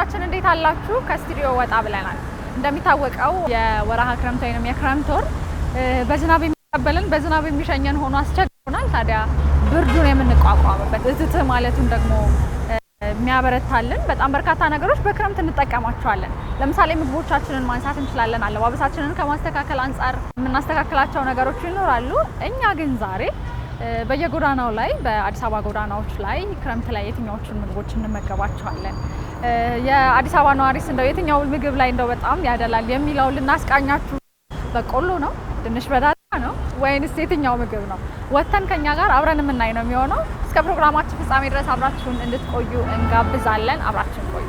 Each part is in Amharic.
ተመልካቾቻችን እንዴት አላችሁ? ከስቱዲዮ ወጣ ብለናል። እንደሚታወቀው የወርሃ ክረምት ወይንም የክረምት ወር በዝናብ የሚቀበልን በዝናብ የሚሸኘን ሆኖ አስቸግሮናል። ታዲያ ብርዱን የምንቋቋምበት እትት ማለቱን ደግሞ የሚያበረታልን በጣም በርካታ ነገሮች በክረምት እንጠቀማቸዋለን። ለምሳሌ ምግቦቻችንን ማንሳት እንችላለን። አለባበሳችንን ከማስተካከል አንጻር የምናስተካክላቸው ነገሮች ይኖራሉ። እኛ ግን ዛሬ በየጎዳናው ላይ በአዲስ አበባ ጎዳናዎች ላይ ክረምት ላይ የትኛዎቹን ምግቦች እንመገባቸዋለን፣ የአዲስ አበባ ነዋሪስ እንደው የትኛው ምግብ ላይ እንደው በጣም ያደላል የሚለውን ልናስቃኛችሁ። በቆሎ ነው? ድንች በዳጣ ነው? ወይንስ የትኛው ምግብ ነው? ወተን ከኛ ጋር አብረን የምናይ ነው የሚሆነው። እስከ ፕሮግራማችን ፍጻሜ ድረስ አብራችሁን እንድትቆዩ እንጋብዛለን። አብራችሁን ቆዩ።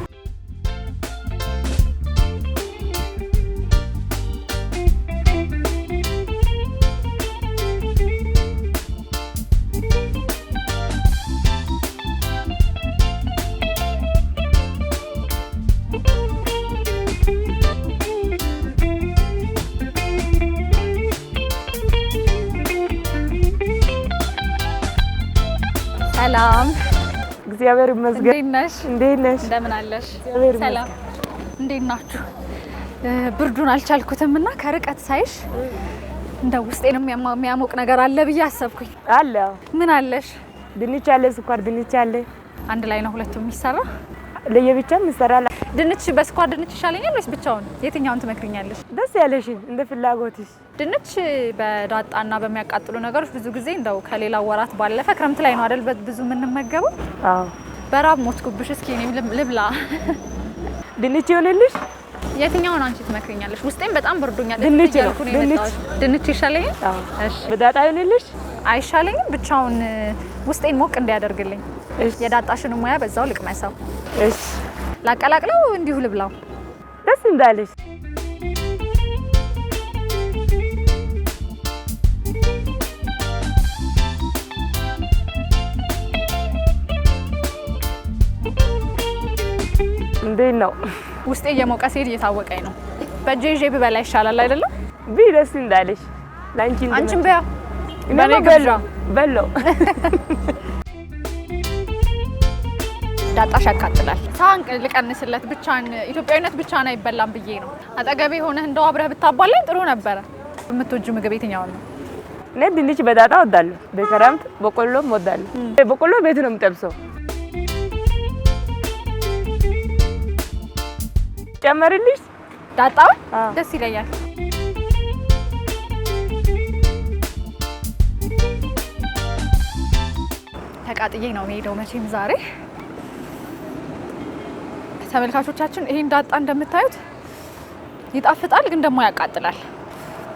ሰላም፣ እግዚአብሔር ይመስገን። እንዴት ነሽ? እንደምን አለሽ? እግዚአብሔር ሰላም፣ እንዴት ናችሁ? ብርዱን አልቻልኩትም እና ከርቀት ሳይሽ እንደ ውስጤንም የሚያሞቅ ነገር አለ ብዬ አሰብኩኝ። አለ። ምን አለሽ? ድንች አለ፣ ስኳር ድንች አለ። አንድ ላይ ነው ሁለቱም የሚሰራ? ለየብቻም ይሰራል። ድንች በስኳር ድንች ይሻለኛል ወይስ ብቻውን? የትኛውን ትመክሪኛለሽ? ደስ ያለሽን እንደ ፍላጎትሽ። ድንች በዳጣና በሚያቃጥሉ ነገሮች ብዙ ጊዜ እንደው ከሌላው ወራት ባለፈ ክረምት ላይ ነው አይደል ብዙ የምንመገበው? አዎ። በራብ ሞትኩብሽ። እስኪ እኔም ልብላ። ድንች ይሆንልሽ? የትኛውን አንቺ ትመክሪኛለሽ? ውስጤም በጣም ብርዶኛል። ድንች ነው። ድንች ይሻለኛል? አዎ። እሺ። በዳጣ ይሆንልሽ? አይሻለኝም? ብቻውን ውስጤን ሞቅ እንዲያደርግልኝ። እሺ። የዳጣሽን ሙያ በዛው ልቅመሰው። እሺ። ላቀላቅለው እንዲሁ ልብላው? ደስ እንዳለሽ። እንዴት ነው? ውስጤ እየሞቀ ሲሄድ እየታወቀኝ ነው። በእጄ ይዤ ብበላ ይሻላል አይደለም? ቢ ደስ እንዳለሽ። ላንቺ አንቺም በያ በለው። ዳጣሽ ያቃጥላል። ሳህን ልቀንስለት። ብቻን ኢትዮጵያዊነት ብቻን አይበላም ብዬ ነው። አጠገቤ ሆነህ እንደው አብረህ ብታባላኝ ጥሩ ነበረ። የምትወጂው ምግብ የትኛው ነው? እኔ ድንች በዳጣ እወዳለሁ። በክረምት በቆሎም እወዳለሁ። በቆሎ ቤት ነው የምጠብሰው። ጨመርልሽ? ዳጣው ደስ ይለኛል። ተቃጥዬ ነው የምሄደው መቼም ዛሬ። ተመልካቾቻችን ይሄን ዳጣ እንደምታዩት ይጣፍጣል፣ ግን ደግሞ ያቃጥላል።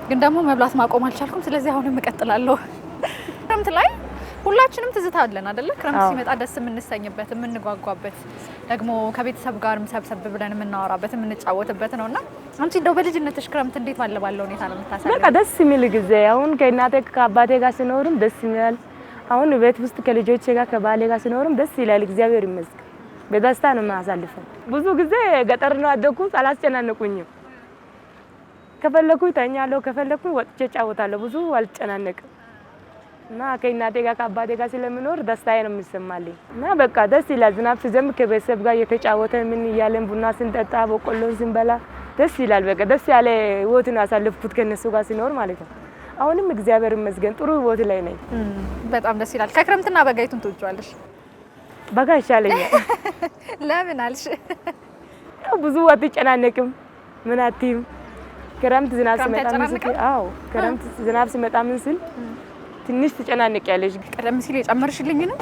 ግን ደግሞ መብላት ማቆም አልቻልኩም። ስለዚህ አሁንም እቀጥላለሁ። ክረምት ላይ ሁላችንም ትዝታ አለን አይደለ? ክረምት ሲመጣ ደስ የምንሰኝበት የምንጓጓበት፣ ደግሞ ከቤተሰብ ጋርም ሰብሰብ ብለን የምናወራበት የምንጫወትበት ነውና አንቺ እንደው በልጅነትሽ ክረምት እንዴት ባለ ሁኔታ ነው የምታሳልፈው? በቃ ደስ የሚል ጊዜ። አሁን ከእናቴ ከአባቴ ጋር ሲኖርም ደስ ይላል። አሁን ቤት ውስጥ ከልጆቼ ጋር ከባሌ ጋር ሲኖርም ደስ ይላል። እግዚአብሔር ይመስገን። በደስታ ነው የማሳልፈው። ብዙ ጊዜ ገጠር ነው ያደኩት። አላስጨናነቁኝም። ከፈለኩ ተኛለሁ፣ ከፈለኩ ወጥቼ እጫወታለሁ። ብዙ አልጨናነቅም እና ከእናቴ ጋር ከአባቴ ጋር ስለምኖር ደስታዬ ነው የሚሰማልኝ እና በቃ ደስ ይላል። ዝናብ ሲዘንብ ከቤተሰብ ጋር እየተጫወተን ምን እያለን ቡና ስንጠጣ በቆሎን ስንበላ ደስ ይላል። በቃ ደስ ያለ ህይወት ነው ያሳለፍኩት ከነሱ ጋር ሲኖር ማለት ነው። አሁንም እግዚአብሔር ይመስገን ጥሩ ህይወት ላይ ነኝ። በጣም ደስ ይላል። ከክረምትና በጋ የቱን ትወጂዋለሽ? በጋ ይሻለኛል። ለምን አልሽ? ያው ብዙ አትጨናነቅም፣ ምን አትይም። ክረምት ዝናብ ሲመጣ ምን ስል ክረምት ዝናብ ሲመጣ ምን ስል ትንሽ ትጨናነቂያለሽ። ቀደም ሲል የጨመርሽልኝ ነው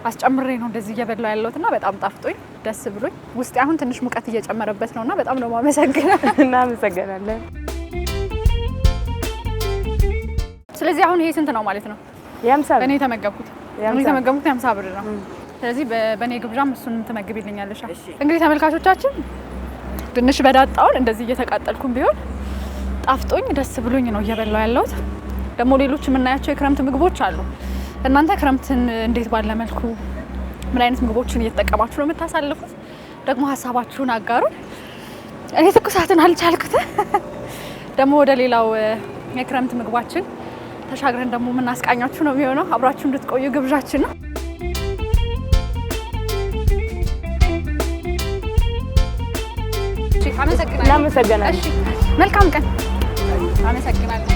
አስጨምሬ ነው እንደዚህ እየበላው ያለሁትና በጣም ጣፍጦኝ ደስ ብሎኝ ውስጤ አሁን ትንሽ ሙቀት እየጨመረበት ነውና በጣም ነው የማመሰግነው። እናመሰግናለን። ስለዚህ አሁን ይሄ ስንት ነው ማለት ነው? የ50 ብር። እኔ የተመገብኩት 50 ብር ነው። ስለዚህ በእኔ ግብዣም እሱንም ትመግቢልኛለሽ። እንግዲህ ተመልካቾቻችን ድንች በዳጣውን እንደዚህ እየተቃጠልኩም ቢሆን ጣፍጦኝ ደስ ብሎኝ ነው እየበላው ያለሁት። ደግሞ ሌሎች የምናያቸው የክረምት ምግቦች አሉ። እናንተ ክረምትን እንዴት ባለ መልኩ ምን አይነት ምግቦችን እየተጠቀማችሁ ነው የምታሳልፉት? ደግሞ ሀሳባችሁን አጋሩን። እኔ ትኩሳትን አልቻልኩት። ደግሞ ወደ ሌላው የክረምት ምግባችን ተሻግረን ደግሞ የምናስቃኛችሁ ነው የሚሆነው። አብራችሁ እንድትቆዩ ግብዣችን ነው። አመሰግናለሁ። እሺ መልካም ቀን። አመሰግናለሁ።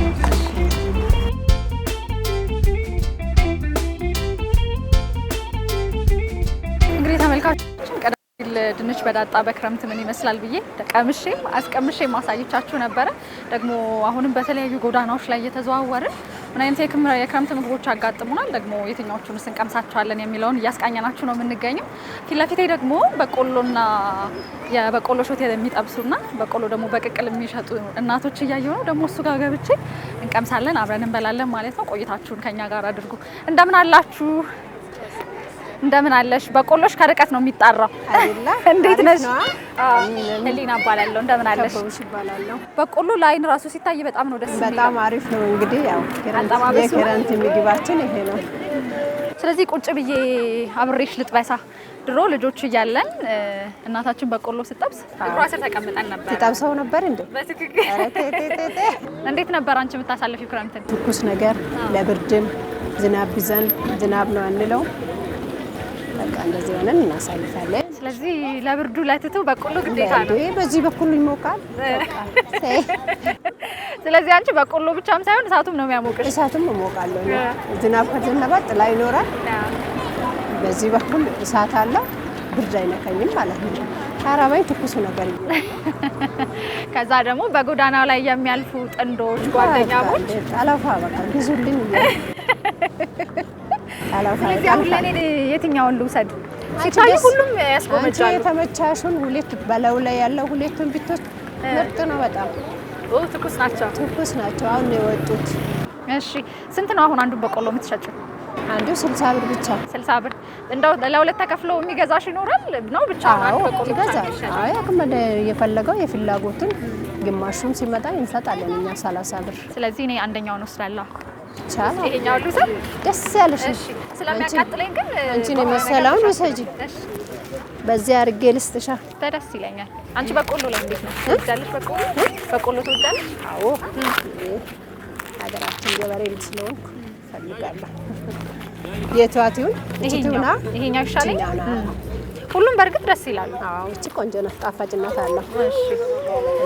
እንግዲህ ተመልካቾቻችን ቀደም ሲል ድንች በዳጣ በክረምት ምን ይመስላል ብዬ አስቀምሼ ማሳየቻችሁ ነበረ። ደግሞ አሁንም በተለያዩ ጎዳናዎች ላይ እየተዘዋወርን ምን አይነት የክረምት ምግቦች ያጋጥሙናል፣ ደግሞ የትኛዎቹንስ እንቀምሳቸዋለን የሚለውን እያስቃኘናችሁ ነው የምንገኘው። ፊት ለፊቴ ደግሞ በቆሎና የበቆሎ ሾት የሚጠብሱና በቆሎ ደግሞ በቅቅል የሚሸጡ እናቶች እያየሁ ነው። ደግሞ እሱ ጋር ገብቼ እንቀምሳለን፣ አብረን እንበላለን ማለት ነው። ቆይታችሁን ከኛ ጋር አድርጉ። እንደምን አላችሁ? እንደምን አለሽ? በቆሎሽ ከርቀት ነው የሚጣራው አይደለ? እንዴት ነሽ? ህሊና እባላለሁ። እንደምን አለሽ? በቆሎ ለአይን ራሱ ሲታይ በጣም ነው ደስ የሚለው። በጣም አሪፍ ነው። እንግዲህ ያው የክረምት ምግባችን ይሄ ነው። ስለዚህ ቁጭ ብዬ አብሬሽ ልጥበሳ። ድሮ ልጆች እያለን እናታችን በቆሎ ስትጠብስ እግሯ ስር ተቀምጠን ነበር። ትጠብሰው ነበር እንዴ? በትክክል። እንዴት ነበር አንቺ የምታሳልፊው ክረምትን? ትኩስ ነገር ለብርድም ዝናብ ቢዘንብ ዝናብ ነው አንለው፣ በቃ እንደዚህ ሆነን እናሳልፋለን። ስለዚህ ለብርዱ ለትቱ በቆሎ ግዴታ ነው። በዚህ በኩል ይሞቃል። ስለዚህ አንቺ በቆሎ ብቻም ሳይሆን እሳቱም ነው የሚያሞቅሽ። እሳቱም እሞቃለሁ። ዝናብ ከዘነበ ጥላ ይኖራል። በዚህ በኩል እሳት አለው፣ ብርድ አይነካኝም ማለት ነው። አራባይ ትኩስ ነገር ከዛ ደግሞ በጎዳናው ላይ የሚያልፉ ጥንዶች ጓደኛሞች አላፋ በቃ ግዙልኝ አላፋ። ስለዚህ አሁን ለኔ የትኛውን ልውሰድ? ሲታይ ሁሉም ያስጎመጃሉ። የተመቻሹን ሁለት በላዩ ላይ ያለው ሁለቱን ቢቶች ምርጥ ነው በጣም። ትኩስ ናቸው። ትኩስ ናቸው አሁን ነው የወጡት። እሺ ስንት ነው አሁን አንዱ በቆሎ የምትሸጪው? አንዱ 60 ብር ብቻ። 60 ብር። እንደው ለሁለት ተከፍሎ የሚገዛሽ ይኖራል ነው ብቻ አንዱ በቆሎ ይገዛል? አይ አቅመደ የፈለገው የፍላጎትን ግማሹን ሲመጣ እንሰጣለን እኛ 30 ብር። ስለዚህ እኔ አንደኛውን ወስዳለሁ። ቻላ ይሄኛው ልውሰድ? ደስ ያለሽ። እሺ ስለሚያቃጥለኝ ግን አንቺን የመሰለውን ውሰጂ። በዚህ አድርጌ ልስጥሻ። ደስ ይለኛል። አንቺ በቆሎ ላይ እንዴት ነው ትወዳለሽ? በቆሎ ትወዳለሽ? አዎ ሀገራችን ገበሬ ልጅ ስለሆንኩ ፈልጋለሁ። የቷቲውን እቺቱና ይሄኛው ይሻለኛል። ሁሉም በርግጥ ደስ ይላሉ። አዎ እቺ ቆንጆ ናት፣ ጣፋጭነት አለው። እሺ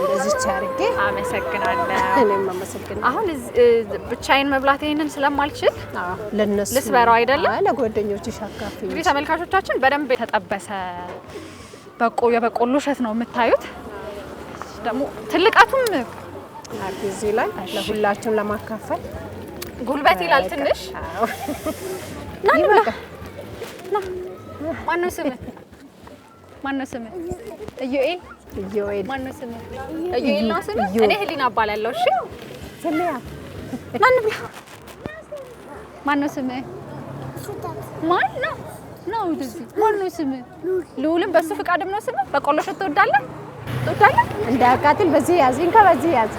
እንደዚህ አድርጌ አመሰግናለሁ። እኔም አመሰግናለሁ። አሁን ብቻዬን መብላት ይሄንን ስለማልችል ለነሱ ልስበራው አይደለም? ለጓደኞችሽ አካፍኝ። እንግዲህ ተመልካቾቻችን በደንብ የተጠበሰ የበቆሎ እሸት ነው የምታዩት። ደግሞ ትልቃቱም እዚህ ላይ ለሁላችሁም ለማካፈል ጉልበት ይላል ትንሽ። ና እንብላ። ና ማነው ስምህ? ኢዮኤል። ማነው ስምህ? ኢዮኤል ነው ስምህ? እኔ ህሊና እባላለሁ። እሺ ሰሚያ ና እንብላ። ማነው ስምህ? ማን ነው? ማነው ስምህ? ልዑልም በሱ ፍቃድም ነው ስምህ? በቆሎ እሸት ትወዳለህ? እንዳያቃጥል በዚህ ያዝ፣ እንካ በዚህ ያዝ።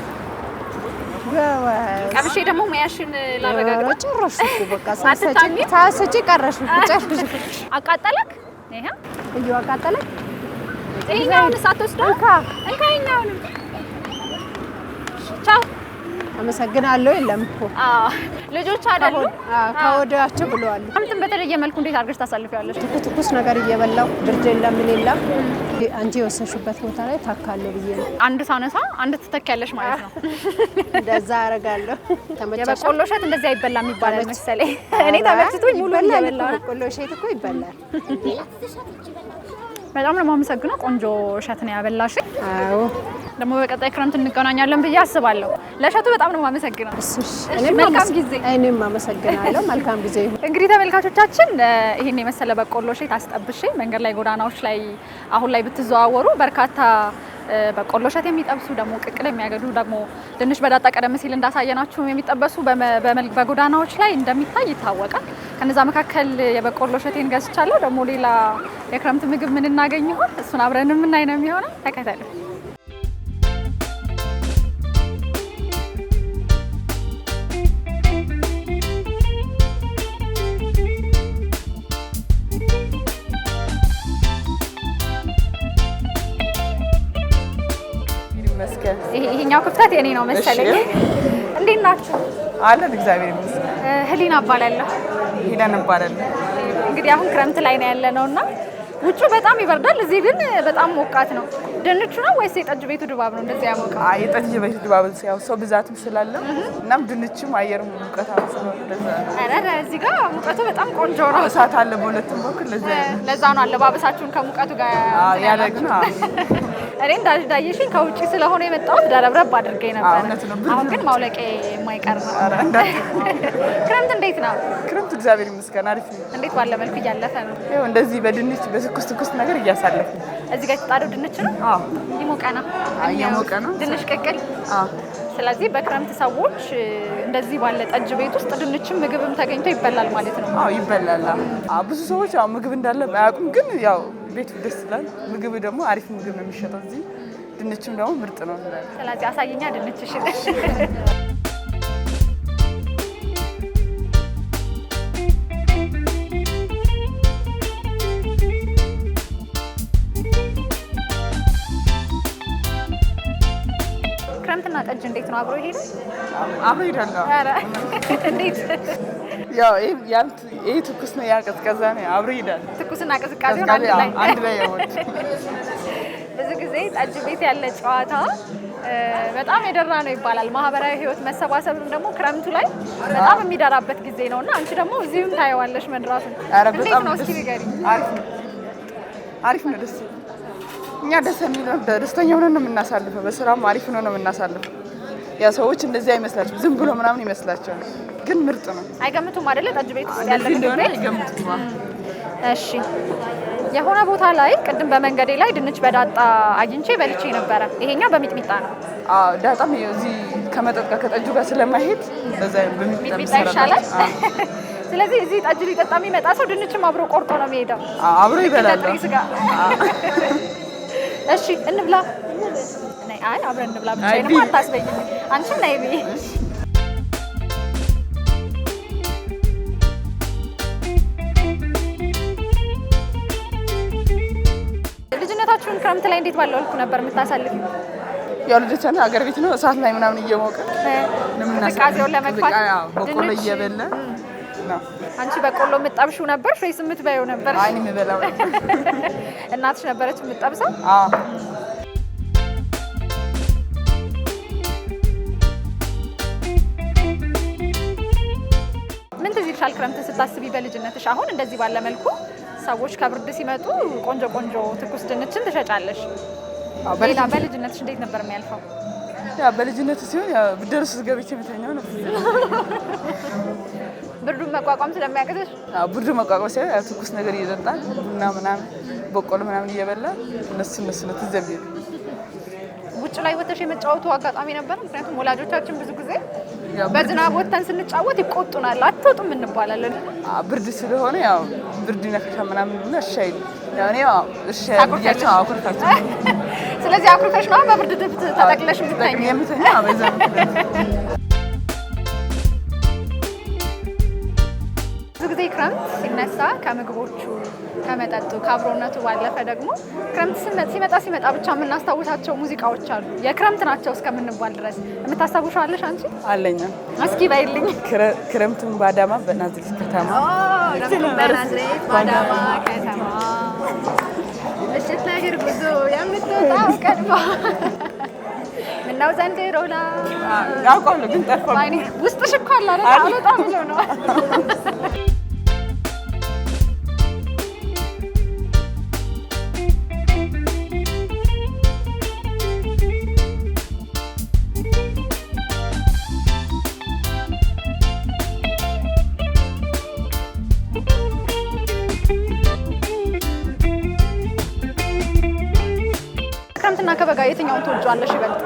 ቀምሼ ደግሞ ሙያሽን ላረጋግጥ። ጨረሽ እኮ በቃ ሳሰጪ ቀረሽ ጨረሽ። አቃጠለክ? ይሄ እዩ አቃጠለክ? ይሄኛውን ሳትወስደው እንካ ይሄኛውን። ቻው አመሰግናለሁ። የለም እኮ ልጆች አይደሉ ከወዲያቸው ብለዋል። አንተም በተለየ መልኩ እንዴት አድርገሽ ታሳልፊያለሽ? ትኩስ ነገር እየበላው ብርድ የለም ምን የለም። አንቺ የወሰንሽበት ቦታ ላይ ታካለሁ ብዬ ነው። አንድ ሳነሳ አንድ ትተኪያለሽ ማለት ነው። እንደዛ አደርጋለሁ። የበቆሎ እሸት እንደዚህ አይበላም ይባላል መሰለኝ። እኔ ተመችቶኝ ሙሉ እየበላሁ ነው። በቆሎ እሸት እኮ ይበላል። በጣም ነው የማመሰግነው። ቆንጆ እሸት ነው ያበላሽ። አዎ ደግሞ በቀጣይ ክረምት እንገናኛለን ብዬ አስባለሁ። ለእሸቱ በጣም ነው የማመሰግነው። እሺ መልካም ጊዜ። እኔም አመሰግናለሁ። መልካም ጊዜ። እንግዲህ ተመልካቾቻችን ይሄን የመሰለ በቆሎ እሸት አስጠብሼ መንገድ ላይ ጎዳናዎች ላይ አሁን ላይ ብትዘዋወሩ በርካታ በቆሎ እሸት የሚጠብሱ ደግሞ ቅቅል የሚያገዱ ደግሞ ድንች በዳጣ ቀደም ሲል እንዳሳየናችሁ የሚጠበሱ በጎዳናዎች ላይ እንደሚታይ ይታወቃል። ከነዛ መካከል የበቆሎ እሸቴን ገዝቻለሁ። ደግሞ ሌላ የክረምት ምግብ ምን እናገኝ ይሆን? እሱን አብረን የምናይ ነው የሚሆነው። ተከተሉ። ይሄኛው ክፍተት የኔ ነው መሰለኝ። እንዴት ናችሁ? አለን እግዚአብሔር ይመስገን። ህሊና እባላለሁ። ሄለን እባላለሁ። እንግዲህ አሁን ክረምት ላይ ነው ያለነውና ውጭ በጣም ይበርዳል፣ እዚህ ግን በጣም ሞቃት ነው። ድንቹ ነው ወይስ የጠጅ ቤቱ ድባብ ነው እንደዚህ ያሞቀው? አይ የጠጅ ቤቱ ድባብ ያው ሰው ብዛትም ስላለ እናም ድንቹም አየሩም ሙቀታማ ስለሆነ ለዛ ነው። ኧረ እዚህ ጋር ሙቀቱ በጣም ቆንጆ ነው። እሳት አለ በሁለቱም በኩል ለዛ ነው አለባበሳችሁን ከሙቀቱ ጋር ያለግና እኔ እንዳየሽኝ ከውጪ ስለሆነ የመጣሁት ደረብረብ አድርጌ ነበር። አሁን ግን ማውለቄ የማይቀር ነው። ክረምት እንዴት ነው? ክረምት እግዚአብሔር ይመስገን አሪፍ ነው። እንዴት ባለ መልኩ እያለፈ ነው? ይኸው እንደዚህ በድንች በትኩስ ነገር እያሳለፍ ነው። እዚህ ጋር የተጣደው ድንች ነው። ይሞቀ ነው። እየሞቀ ነው። ድንች ቅቅል። ስለዚህ በክረምት ሰዎች እንደዚህ ባለ ጠጅ ቤት ውስጥ ድንችም ምግብም ተገኝቶ ይበላል ማለት ነው። ይበላል። ብዙ ሰዎች ምግብ እንዳለ አያውቁም፣ ግን ያው ቤቱ ደስ ይላል። ምግብ ደግሞ አሪፍ ምግብ ነው የሚሸጠው እዚህ። ድንችም ደግሞ ምርጥ ነው። ስለዚህ አሳየኛ ድንችሽን። ክረምትና ጠጅ እንዴት ነው አብሮ ይሄዳል? አብሮ ይሄዳል። ኧረ እንዴት? ያው ይሄ ትኩስ ነው፣ ያ ቀዝቃዛ ነው፣ አብሮ ይሄዳል። ትኩስና ቅዝቃዜውን አንድ ላይ ያወጥ። ብዙ ጊዜ ጠጅ ቤት ያለ ጨዋታ በጣም የደራ ነው ይባላል። ማህበራዊ ህይወት መሰባሰብም ደግሞ ክረምቱ ላይ በጣም የሚደራበት ጊዜ ነውና አንቺ ደግሞ እዚሁም ታየዋለሽ መድራቱን። እንዴት ነው እስኪ ንገሪኝ። አሪፍ ነው፣ ደስ ይላል። እኛ ደስ የሚለው ደስተኛ ሆነን ነው የምናሳልፈው። በስራም አሪፍ ሆነን ነው የምናሳልፈው። ያ ሰዎች እንደዚህ አይመስላቸው፣ ዝም ብሎ ምናምን ይመስላቸዋል፣ ግን ምርጥ ነው። አይገምቱም አይደለ? ጠጅ ቤት ውስጥ ያለ ምግብ ቤት አይገምቱም። እሺ፣ የሆነ ቦታ ላይ ቅድም በመንገዴ ላይ ድንች በዳጣ አግኝቼ በልቼ ነበረ። ይሄኛው በሚጥሚጣ ነው። ዳጣም እዚህ ከመጠጥ ጋር ከጠጁ ጋር ስለማይሄድ በዛ በሚጥሚጣ ይሻላል። ስለዚህ እዚህ ጠጅ ሊጠጣ የሚመጣ ሰው ድንችም አብሮ ቆርጦ ነው የሚሄደው። አብሮ ይበላል። እሺ እንብላ። አይ አብረን እንብላ። ብቻዬንማ አታስበይኝ። አንቺም ነይ ብዬ ልጅነታችሁን ክረምት ላይ እንዴት ባለው መልኩ ነበር የምታሳልፊው? ያው ልጆቻችን ሀገር ቤት ነው እሳት ላይ ምናምን እየሞቀ ቅዝቃዜውን ለመግፋት በቆሎ እየበላ ነው። አንቺ በቆሎ የምጠብሺው ነበር ወይስ የምትበይው ነበር? አይ የምበላው ነበር። እናትሽ ነበረች የምትጠብሰው? ምን ትዝ ይልሻል ክረምትን ስታስቢ በልጅነትሽ? አሁን እንደዚህ ባለ መልኩ ሰዎች ከብርድ ሲመጡ ቆንጆ ቆንጆ ትኩስ ድንችን ትሸጫለሽ። ሌላ በልጅነትሽ እንዴት ነበር የሚያልፈው? ያ በልጅነት ሲሆን ያ ብድር ውስጥ ገብቼ የምተኛው ነው። ብርዱን መቋቋም ስለሚያቅትሽ? ብርዱ መቋቋም ሲሆን ያ ትኩስ ነገር እየጠጣን ቡና ምናምን በቆሎ ምናምን እየበላ እነሱ ነው ትዝ የሚሉ። ውጭ ላይ ወተሽ የመጫወቱ አጋጣሚ ነበር? ምክንያቱም ወላጆቻችን ብዙ ጊዜ በዝናብ ወተን ስንጫወት ይቆጡናል፣ አትወጡም እንባላለን። ብርድ ስለሆነ ያው ብርድ ነከሻ ምናምን እና እሺ አይሉ ያው እኔ እሺ ብያቸው አኩርፋቸው። ስለዚህ አኩርፈሽ ነው በብርድ ልብስ ተጠቅለሽ የምተኛው በዛ ምክንያት። ብዙ ጊዜ ክረምት ሲነሳ ከምግቦቹ ከመጠጡ ከአብሮነቱ ባለፈ ደግሞ ክረምት ሲመጣ ብቻ የምናስታውሳቸው ሙዚቃዎች አሉ። የክረምት ናቸው እስከምንባል ድረስ የምታስታውሻለሽ አንቺ? አለኝ። እስኪ በይልኝ። ክረምቱን ባዳማ በናዝሬት ከተማ በናዝሬት ባዳማ ከተማ ምሽት ለእግር ጉዞ የምትወጣው ቀድማ ምነው ዘንድሮ አውቃለሁ ግን ጠፋብኝ። ውስጥሽ እኮ አለ አይደል? አልወጣም ብሎ ነው። ክረምትና ከበጋ የትኛውን ትወጂዋለሽ ይበልጥ?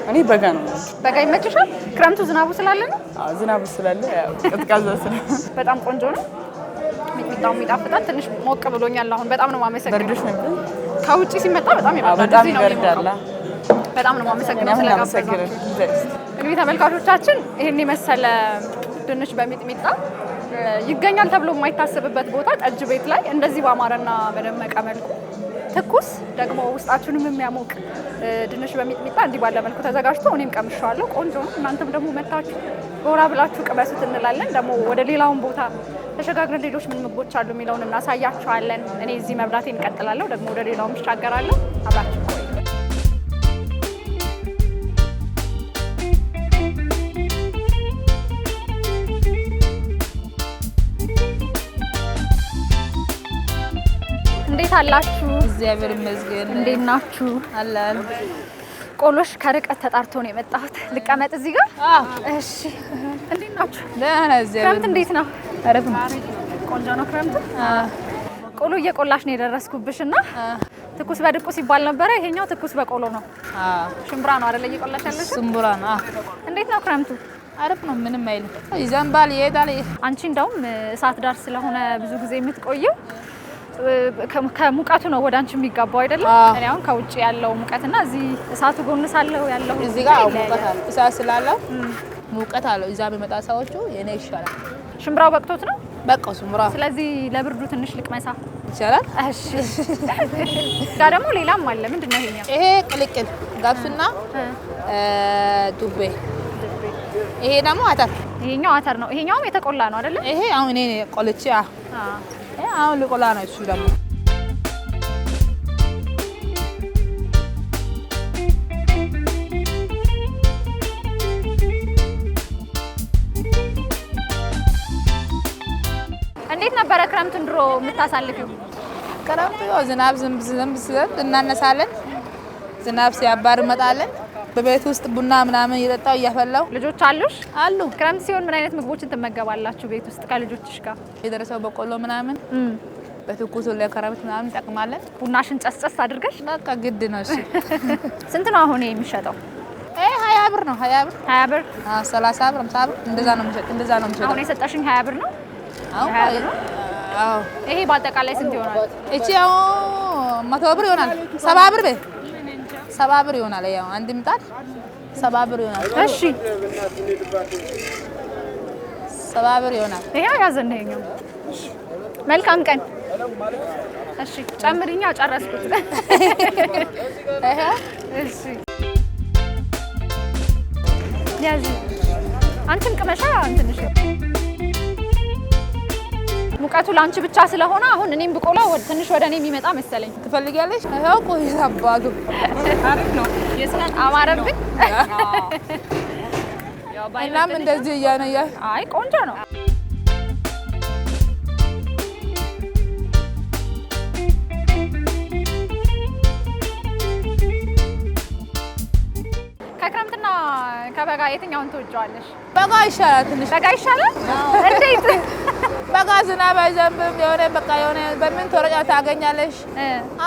እኔ በጋ ነው። በጋ ይመችሻል? ክረምቱ ዝናቡ ስላለ ነው? ዝናቡ ስላለ ቅዝቃዜ ስላለ በጣም ቆንጆ ነው። ሚጥሚጣው ይጣፍጣል። ትንሽ ሞቅ ብሎኛል አሁን። በጣም ነው የማመሰግነው። በርዶሽ ነበር? ከውጪ ሲመጣ በጣም ይበርዳል። በጣም ይበርዳል። በጣም ነው የማመሰግነው ስለጋበዛችሁ። እንግዲህ ተመልካቾቻችን ይሄን የመሰለ ድንች በሚጥሚጣ ይገኛል ተብሎ የማይታሰብበት ቦታ ጠጅ ቤት ላይ እንደዚህ በአማረና በደመቀ መልኩ ትኩስ ደግሞ ውስጣችሁንም የሚያሞቅ ድንች በሚጥሚጣ እንዲህ ባለ መልኩ ተዘጋጅቶ እኔም ቀምሼዋለሁ። ቆንጆ ነው። እናንተም ደግሞ መታችሁ ጎራ ብላችሁ ቅመሱት እንላለን። ደግሞ ወደ ሌላውን ቦታ ተሸጋግረን ሌሎች ምን ምግቦች አሉ የሚለውን እናሳያችኋለን። እኔ እዚህ መብላቴን እንቀጥላለሁ። ደግሞ ወደ ሌላውም እሻገራለሁ። አብራችሁ አላችሁ? እግዚአብሔር ይመስገን። እንዴት ናችሁ? አላል ቆሎሽ ከርቀት ተጣርቶ ነው የመጣሁት። ልቀመጥ እዚህ ጋር? እሺ። እንዴት ናችሁ? ደህና ነኝ። እግዚአብሔር ክረምት እንዴት ነው? አሪፍ ነው። ቆንጆ ነው ክረምት? ቆሎ እየቆላሽ ነው የደረስኩብሽና ትኩስ በድቁስ ይባል ነበረ። ይሄኛው ትኩስ በቆሎ ነው። ሽምብራ ነው አይደል እየቆላሽ ያለሽ? ሽምብራ ነው። እንዴት ነው ክረምቱ? አሪፍ ነው። ምንም አይልም። ይዘንባል፣ ይሄዳል። አንቺ እንደውም እሳት ዳር ስለሆነ ብዙ ጊዜ የምትቆየው ከሙቀቱ ነው ወደ አንቺ የሚጋባው አይደለም? እኔ አሁን ከውጭ ያለው ሙቀትና እዚህ እሳቱ ጎን ሳለው ያለው እዚህ ጋር ሙቀት አለ። እሳት ስላለው ሙቀት አለው። እዛ በመጣ ሰዎቹ የኔ ይሻላል። ሽምብራው በቅቶት ነው? በቃ ሽምብራ። ስለዚህ ለብርዱ ትንሽ ልቅመሳ ይቻላል። እሺ። ጋር ደግሞ ሌላም አለ። ምንድነው ይሄኛው? ይሄ ቅልቅል ገብስና ዱቤ። ይሄ ደግሞ አተር። ይሄኛው አተር ነው። ይሄኛውም የተቆላ ነው አይደለ? ይሄ አሁን እኔ ቆልቼ አሁን ልቆላ ነው። እሱ ደግሞ እንዴት ነበረ ክረምቱን ድሮ የምታሳልፊው? ክረምቱ ያው ዝናብ ዝንብ እናነሳለን። ዝናብ ሲያባር እንመጣለን። በቤት ውስጥ ቡና ምናምን እየጠጣው እያፈላው። ልጆች አሉሽ? አሉ። ክረምት ሲሆን ምን አይነት ምግቦችን ትመገባላችሁ ቤት ውስጥ ከልጆችሽ ጋር? የደረሰው በቆሎ ምናምን በትኩሱ ለክረምት ምናምን እንጠቅማለን። ቡናሽን ጨስጨስ አድርገሽ? በቃ ግድ ነው። እሺ። ስንት ነው አሁን የሚሸጠው? 20 ብር ነው። 20 ብር 20 ብር 30 ብር 50 ብር እንደዛ ነው የሚሸጠው። አሁን የሰጠሽኝ 20 ብር ነው? አዎ። ይሄ በአጠቃላይ ስንት ይሆናል? እቺ ያው 100 ብር ይሆናል። 70 ብር 70 ብር ይሆናል። ያው አንድ ምጣድ 70 ብር ይሆናል። እሺ 70 ብር ይሆናል። ይሄው ያዘን ነው። መልካም ቀን። እሺ ጨምሪኛ። ጨረስኩት። እሺ ያዚ አንቺም ቅመሻ እንትንሽ ሙቀቱ ላንቺ ብቻ ስለሆነ አሁን እኔም ብቆላ ትንሽ ወደ እኔ የሚመጣ መሰለኝ። ትፈልጊያለሽ? ይሄው ቆይ አባቱ አሪፍ ነው። የስላን አማረብኝ። ያው ባይናም እንደዚህ እያነያ አይ ቆንጆ ነው። ከክረምትና ከበጋ የትኛውን ትወጂዋለሽ? በጋ ይሻላል። ትንሽ በጋ ይሻላል። እንዴት? በጋ ዝናብ አይዘንብም። የሆነ በቃ የሆነ በምን ተረጫ ታገኛለሽ።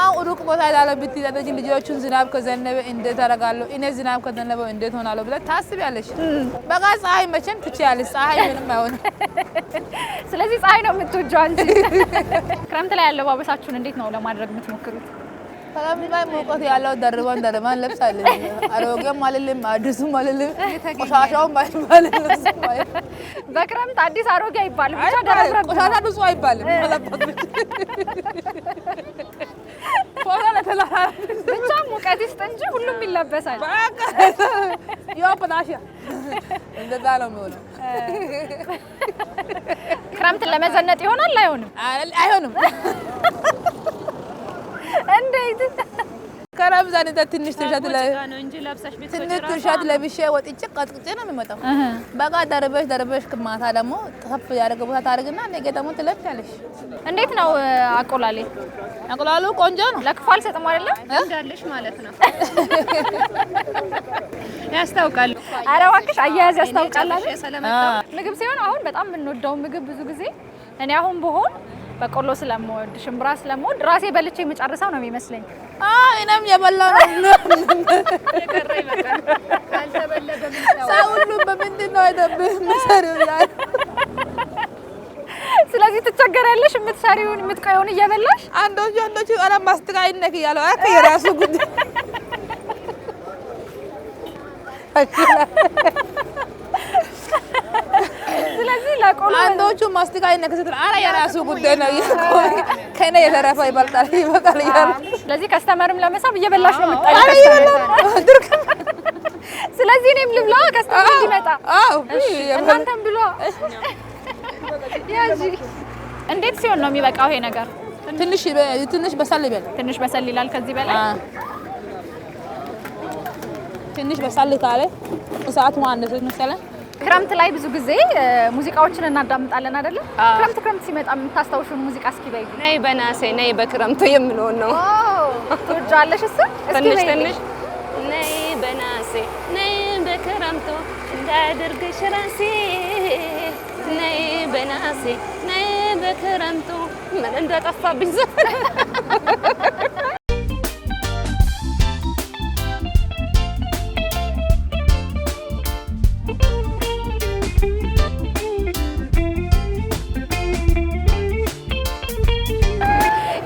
አሁን ሩቅ ቦታ ያለው ብትይዘጂ ልጆቹን ዝናብ ከዘነበ እንዴት አደርጋለሁ እኔ ዝናብ ከዘነበ እንዴት ሆናለሁ ብለሽ ታስቢያለሽ። በጋ ፀሐይ መቼም ትችያለሽ። ፀሐይ ምንም አይሆንም። ስለዚህ ፀሐይ ነው የምትወጂው አንቺ። ክረምት ላይ አለባበሳችሁን እንዴት ነው ለማድረግ የምትሞክሩት? ክረምት ላይ ሙቀት ያለው ደርበን ለብሳለን። አሮጌም አልልም አዲሱም አልልም ቆሻሻውም አይባልም። በክረምት አዲስ አሮጌ አይባልም። ብቻ ደረብረብ ቆሻሻ ንጹህ አይባልም። ብቻ ሙቀት ይስጥ እንጂ ሁሉም ይለበሳል። ያው ፖታሽ እንደዛ ነው የሚሆነው። ክረምትን ለመዘነጥ ይሆናል አይሆንም? አይሆንም። እንዴት? ክረምት ዘንተ ትንሽ ትሸት ለብሼ ወጥቼ ቀጥቅጬ ነው የሚመጣው። በጋ ደርበሽ ማታ ደግሞ ከፍ ያደረገ ቦታ ታደርግና ነገ ደግሞ ትለብሻለሽ። እንዴት ነው አቆላሌ? አቆላሉ ቆንጆ ነው። ለክፉ አልሰጥም አይደለም እንዳለሽ ማለት ነው። ያስታውቃል። ኧረ እባክሽ አያያዝ ያስታውቃል አይደል? ምግብ ሲሆን አሁን በጣም የምንወደው ምግብ ብዙ ጊዜ እኔ አሁን ብሆን በቆሎ ስለምወድ ሽምብራ ስለምወድ ራሴ በልቼ የምጨርሰው ነው የሚመስለኝ። እኔም የበላው ነው የቀረ ይበቃል። ካልተበላ ሰው ሁሉ በምንድን ነው አይደብህ መሰሪው ያለ። ስለዚህ ትቸገሪያለሽ የምትሰሪውን የምትቆየውን እየበላሽ። አንዶቹ አረ ማስተካከል ነክ ያለው አከ የራሱ ጉዳይ። ስለዚህ ለቆሎ አንዶቹ ማስተካከል ነክ ስትል አረ የራሱ ጉዳይ ነው ይቆይ ከኔ የተረፈ ይበልጣል ይላል። ስለዚህ ከስተመርም ለመሳብ እየበላሽ ነው የምትጠይቀው። ስለዚህ እኔም ልብላ ከስተመር እንዲመጣ። እሺ እናንተም ብሎ ያጂ። እንዴት ሲሆን ነው የሚበቃው ይሄ ነገር? ትንሽ በሰል ይበል። ትንሽ በሰል ይላል ከዚህ በላይ ትንሽ በሰል ካለ እሳቱ አንደት መሰለኝ ክረምት ላይ ብዙ ጊዜ ሙዚቃዎችን እናዳምጣለን አይደለ? ክረምት ሲመጣ የምታስታውሹን ሙዚቃ እስኪ በይ። ነይ በናሴ ነይ በክረምቱ የምለውን ነው። ትወጃለሽ? እስኪ ትንሽ ነይ በናሴ ነይ በክረምቱ እንዳያደርግሽ ራሴ ነይ በናሴ ነይ በክረምቱ ምን እንደጠፋብኝ ዘፈን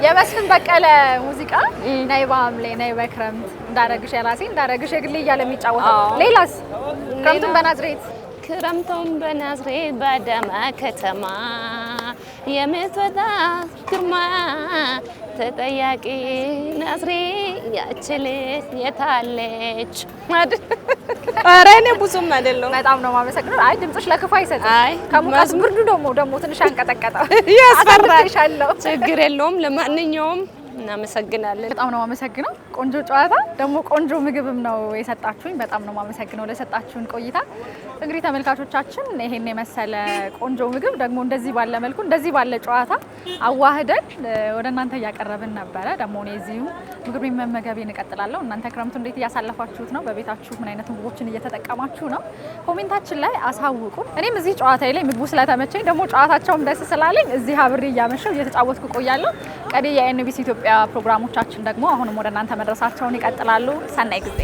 የመስፍን በቀለ ሙዚቃ ነይ በሐምሌ ነይ በክረምት እንዳረግሽ የራሴ እንዳረግሽ የግሌ እያለ የሚጫወተው። ሌላስ? ክረምቱን በናዝሬት ክረምቱን በናዝሬት በአዳማ ከተማ የምትወጣ ግርማ ተጠያቂ ናዝሬት ያች ልጅ የታለች? ኧረ እኔ ብዙም አይደለሁም። በጣም ነው የማመሰግነው። አይ ድምፅሽ ለክፉ አይሰጥም። አይ ከሙቀት ብርዱ ደግሞ ትንሽ አንቀጠቀጠው ያስፈራል። ችግር የለውም። ለማንኛውም እናመሰግናለን። በጣም ነው የማመሰግነው። ቆንጆ ጨዋታ ደግሞ ቆንጆ ምግብም ነው የሰጣችሁኝ። በጣም ነው የማመሰግነው ለሰጣችሁን ቆይታ። እንግዲህ ተመልካቾቻችን ይሄን የመሰለ ቆንጆ ምግብ ደግሞ እንደዚህ ባለ መልኩ እንደዚህ ባለ ጨዋታ አዋህደን ወደ እናንተ እያቀረብን ነበረ። ደግሞ እኔ እዚሁ ምግብ መመገቤን እቀጥላለሁ። እናንተ ክረምቱ እንዴት እያሳለፋችሁት ነው? በቤታችሁ ምን አይነት ምግቦችን እየተጠቀማችሁ ነው? ኮሜንታችን ላይ አሳውቁን። እኔም እዚህ ጨዋታ ላይ ምግቡ ስለተመቸኝ ደግሞ ጨዋታቸውም ደስ ስላለኝ እዚህ አብሬ እያመሸው እየተጫወትኩ ቆያለሁ። ቀሪ የኤንቢሲ ኢትዮጵያ ፕሮግራሞቻችን ደግሞ አሁንም ወደ እናንተ መድረሳቸውን ይቀጥላሉ። ሰናይ ጊዜ